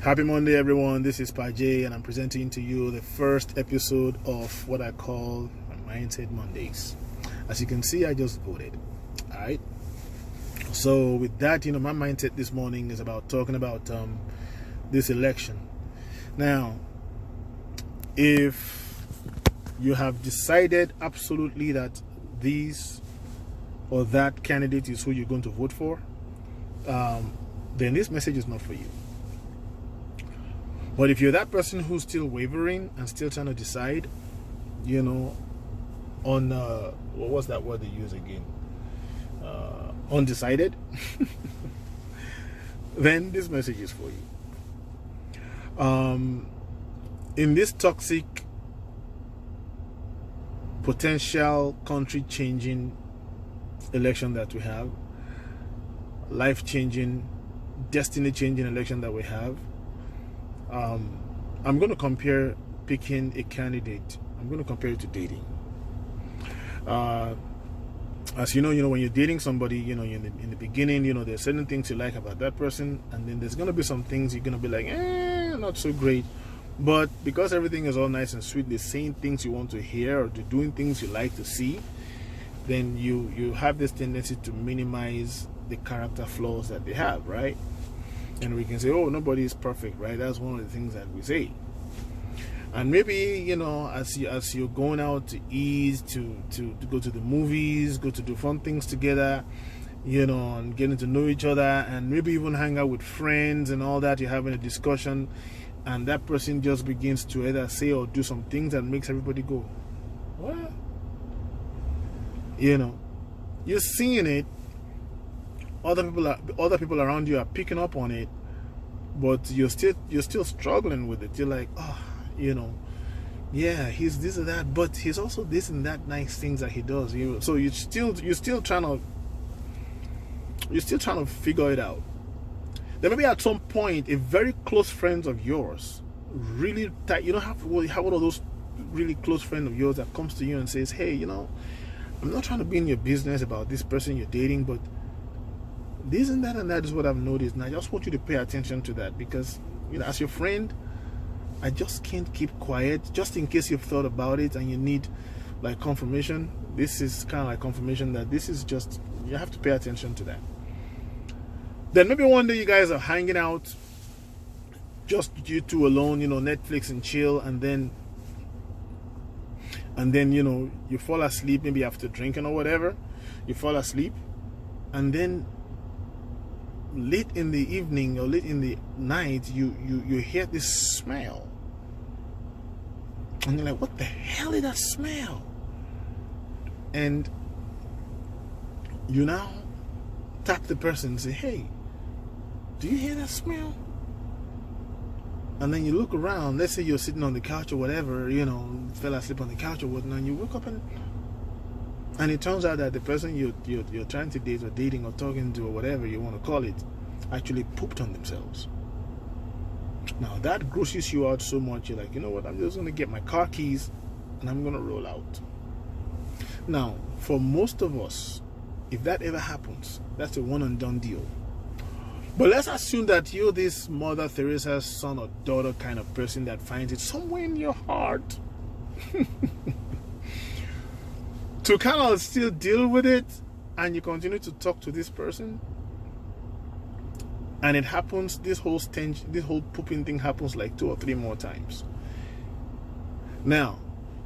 Happy Monday, everyone. This is Pajay, and I'm presenting to you the first episode of what I call my Mindset Mondays. As you can see, I just voted. All right. So with that, my mindset this morning is about talking about this election. Now, if you have decided absolutely that this or that candidate is who you're going to vote for, then this message is not for you. But if you're that person who's still wavering and still trying to decide, on what was that word they use again? Undecided, then this message is for you. In this toxic, potential country-changing election that we have, life-changing, destiny-changing election that we have, I'm going to compare picking a candidate. I'm going to compare it to dating. As you know, when you're dating somebody, in the beginning, there's certain things you like about that person, and then there's going to be some things you're going to be like, not so great. But because everything is all nice and sweet, they're saying things you want to hear or they're doing things you like to see, then you have this tendency to minimize the character flaws that they have, right? And we can say, oh, nobody is perfect, right? That's one of the things that we say. And maybe, as you're going out to eat, to go to the movies, go to do fun things together, and getting to know each other, and maybe even hang out with friends and all that, you're having a discussion, and that person just begins to either say or do some things that makes everybody go, what? You're seeing it. Other people around you are picking up on it, but you're still struggling with it. You're like, yeah, he's this or that, but he's also this and that nice things that he does. So you're still trying to figure it out. Then maybe at some point, a very close friend of yours, really tight, have one of those really close friend of yours that comes to you and says, hey, I'm not trying to be in your business about this person you're dating, but this and that is what I've noticed, and I just want you to pay attention to that, because as your friend, I just can't keep quiet, just in case you've thought about it and you need like confirmation. This is kind of like confirmation that this is just, you have to pay attention to that. Then maybe one day you guys are hanging out, just you two alone, Netflix and chill, and then you fall asleep, maybe after drinking or whatever, you fall asleep, and then late in the evening or late in the night, you hear this smell, and you're like, what the hell is that smell? And you now tap the person and say, hey, do you hear that smell? And then you look around, let's say you're sitting on the couch or whatever, fell asleep on the couch or whatnot, and you wake up and it turns out that the person you're trying to date or dating or talking to or whatever you want to call it actually pooped on themselves. Now that grosses you out so much, you're like, you know what, I'm just going to get my car keys and I'm going to roll out. Now, for most of us, if that ever happens, that's a one and done deal. But let's assume that you're this Mother Teresa's son or daughter kind of person that finds it somewhere in your heart to kind of still deal with it, and you continue to talk to this person, and it happens, this whole pooping thing happens like 2 or 3 more times. Now,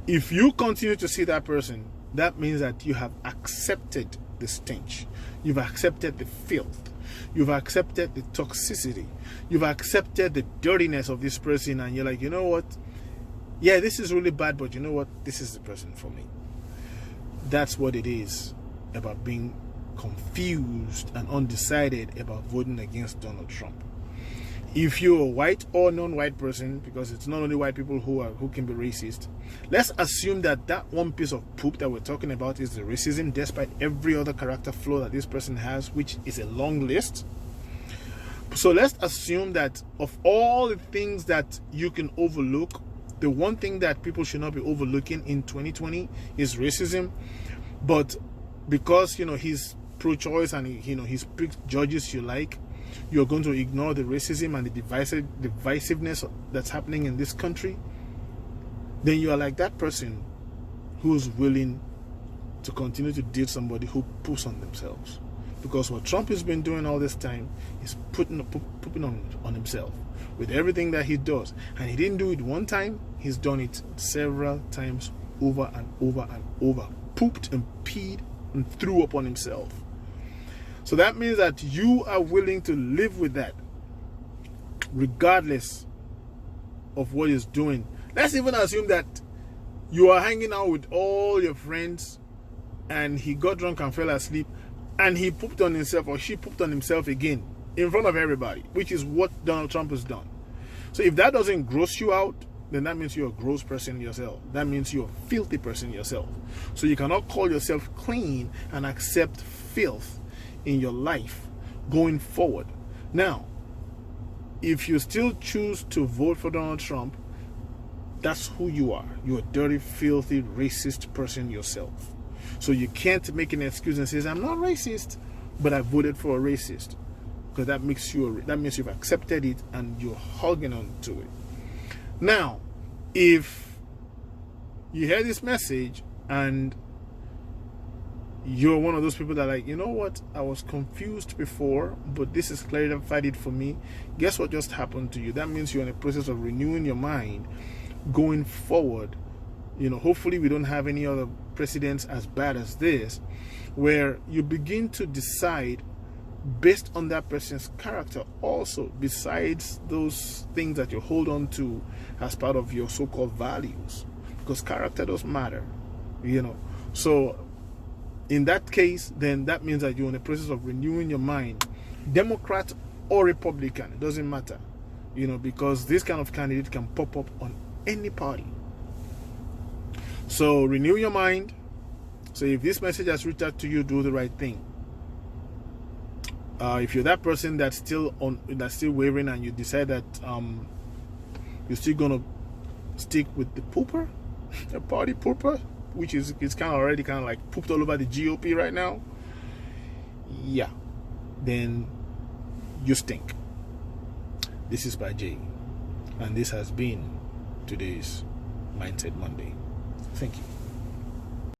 if you continue to see that person, that means that you have accepted the stench, you've accepted the filth, you've accepted the toxicity, you've accepted the dirtiness of this person, and you're like, you know what, yeah, this is really bad, but you know what, this is the person for me. That's what it is about being confused and undecided about voting against Donald Trump. If you're a white or non-white person, because it's not only white people who can be racist, let's assume that one piece of poop that we're talking about is the racism, despite every other character flaw that this person has, which is a long list. So let's assume that of all the things that you can overlook, the one thing that people should not be overlooking in 2020 is racism. But because he's pro-choice and he's picked judges you like, you're going to ignore the racism and the divisiveness that's happening in this country, then you are like that person who's willing to continue to date somebody who poops on themselves. Because what Trump has been doing all this time is pooping on himself with everything that he does. And he didn't do it one time, he's done it several times over and over and over. Pooped and peed and threw up on himself. So that means that you are willing to live with that regardless of what he's doing. Let's even assume that you are hanging out with all your friends and he got drunk and fell asleep and he pooped on himself, or she pooped on himself again in front of everybody, which is what Donald Trump has done. So if that doesn't gross you out, then that means you're a gross person yourself. That means you're a filthy person yourself. So you cannot call yourself clean and accept filth in your life going forward. Now, if you still choose to vote for Donald Trump, that's who you are. You're a dirty, filthy, racist person yourself. So you can't make an excuse and say, I'm not racist, but I voted for a racist. Because that means you've accepted it and you're holding on to it. Now, if you hear this message and you're one of those people that are like, you know what, I was confused before, but this has clarified it for me. Guess what just happened to you? That means you're in a process of renewing your mind going forward. You know, hopefully we don't have any other precedents as bad as this, where you begin to decide based on that person's character also, besides those things that you hold on to as part of your so-called values, because character does matter, you know. So in that case, then that means that you're in the process of renewing your mind, Democrat or Republican, it doesn't matter, you know, because this kind of candidate can pop up on any party. So renew your mind. So if this message has reached out to you, do the right thing. If you're that person that's still wavering and you decide that you're still gonna stick with the pooper, the party pooper, which is kind of already kind of like pooped all over the GOP right now, yeah, then you stink. This is by Jay, and this has been today's Mindset Monday. Thank you.